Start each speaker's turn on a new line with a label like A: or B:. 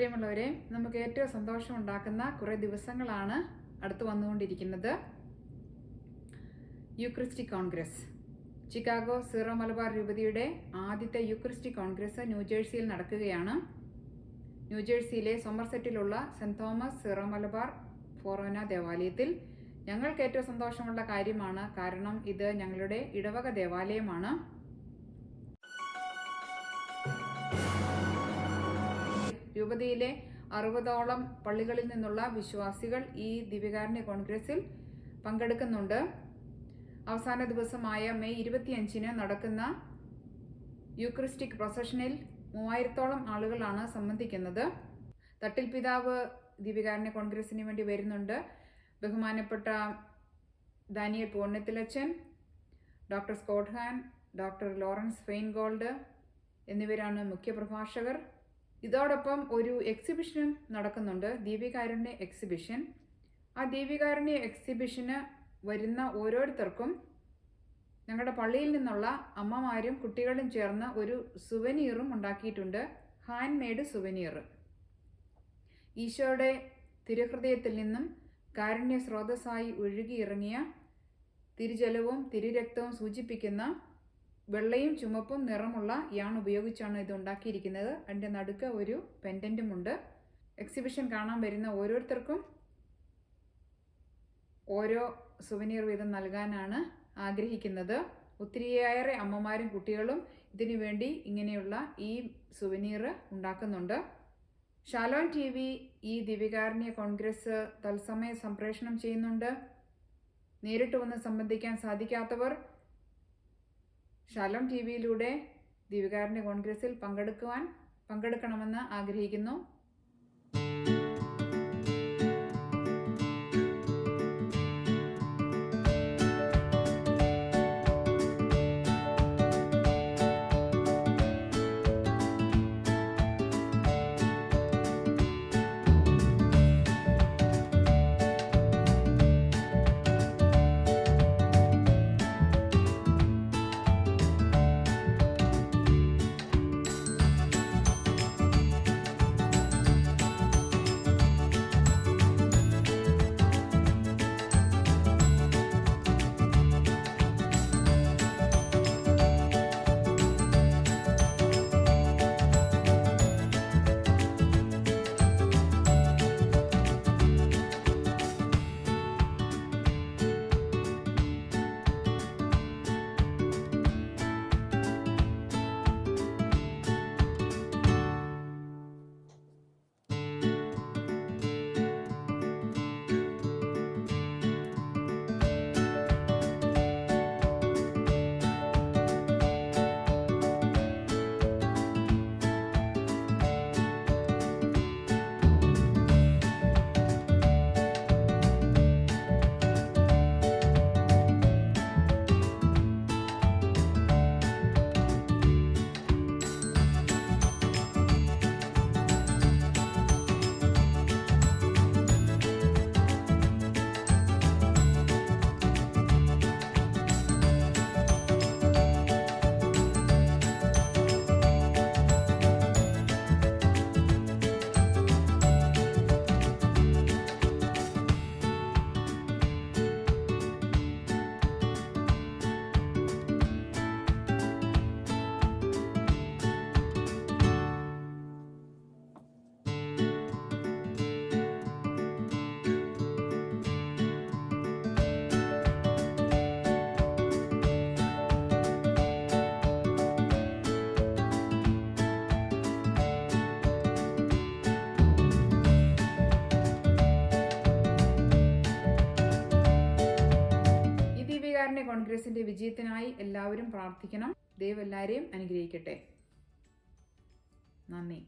A: പ്രിയമുള്ളവരെ, നമുക്ക് ഏറ്റവും സന്തോഷമുണ്ടാക്കുന്ന കുറേ ദിവസങ്ങളാണ് അടുത്ത് വന്നുകൊണ്ടിരിക്കുന്നത്. Eucharistic Congress, Chicago Syro Malabar രൂപതയുടെ ആദ്യത്തെ യൂക്രിസ്റ്റിക് കോൺഗ്രസ് ന്യൂജേഴ്സിയിൽ നടക്കുകയാണ്. ന്യൂജേഴ്സിയിലെ സോമർസെറ്റിലുള്ള സെന്റ് തോമസ് സീറോ മലബാർ ഫൊറോന ദേവാലയത്തിൽ ഞങ്ങൾക്ക് ഏറ്റവും സന്തോഷമുള്ള കാര്യമാണ്. കാരണം ഇത് ഞങ്ങളുടെ ഇടവക ദേവാലയമാണ്. രൂപതയിലെ 60ഓളം പള്ളികളിൽ നിന്നുള്ള വിശ്വാസികൾ ഈ ദിവ്യകാരുണ്യ കോൺഗ്രസിൽ പങ്കെടുക്കുന്നുണ്ട്. അവസാന ദിവസമായ മെയ് 25-ന് നടക്കുന്ന യൂക്രിസ്റ്റിക് പ്രൊസഷനിൽ 3000ഓളം ആളുകളാണ് സംബന്ധിക്കുന്നത്. തട്ടിൽ പിതാവ് ദിവ്യകാരുണ്യ കോൺഗ്രസിന് വേണ്ടി വരുന്നുണ്ട്. ബഹുമാനപ്പെട്ട ദാനിയൽ പൂർണ്ണത്തിലച്ചൻ, doctor Scott Hahn, doctor Lawrence Feingold എന്നിവരാണ് മുഖ്യപ്രഭാഷകർ. ഇതോടൊപ്പം ഒരു എക്സിബിഷനും നടക്കുന്നുണ്ട്, ദിവ്യകാരുണ്യ എക്സിബിഷൻ. ആ ദിവ്യകാരുണ്യ എക്സിബിഷന് വരുന്ന ഓരോരുത്തർക്കും ഞങ്ങളുടെ പള്ളിയിൽ നിന്നുള്ള അമ്മമാരും കുട്ടികളും ചേർന്ന് ഒരു സുവനീറും ഉണ്ടാക്കിയിട്ടുണ്ട്, ഹാൻഡ് മെയ്ഡ് സുവനീർ. ഈശോയുടെ തിരുഹൃദയത്തിൽ നിന്നും കാരുണ്യ സ്രോതസ്സായി ഒഴുകിയിറങ്ങിയ തിരുജലവും തിരുരക്തവും സൂചിപ്പിക്കുന്ന വെള്ളയും ചുമപ്പും നിറമുള്ള യാൺ ഉപയോഗിച്ചാണ് ഇത് ഉണ്ടാക്കിയിരിക്കുന്നത്. അതിൻ്റെ നടുക്ക് ഒരു പെൻഡൻറ്റുമുണ്ട്. എക്സിബിഷൻ കാണാൻ വരുന്ന ഓരോരുത്തർക്കും ഓരോ സുവനീർ വീതം നൽകാനാണ് ആഗ്രഹിക്കുന്നത്. ഒത്തിരിയേറെ അമ്മമാരും കുട്ടികളും ഇതിനു വേണ്ടി ഇങ്ങനെയുള്ള ഈ സുവനീർ ഉണ്ടാക്കുന്നുണ്ട്. ഷാലോം TV ഈ ദിവ്യകാരുണ്യ കോൺഗ്രസ് തത്സമയ സംപ്രേഷണം ചെയ്യുന്നുണ്ട്. നേരിട്ട് വന്ന് സംബന്ധിക്കാൻ സാധിക്കാത്തവർ ഷാലോം TVയിലൂടെ ദിവ്യകാരുണ്യ കോൺഗ്രസിൽ പങ്കെടുക്കണമെന്ന് ആഗ്രഹിക്കുന്നു. കോൺഗ്രസിന്റെ വിജയത്തിനായി എല്ലാവരും പ്രാർത്ഥിക്കണം. ദൈവം എല്ലാവരെയും അനുഗ്രഹിക്കട്ടെ. നന്ദി.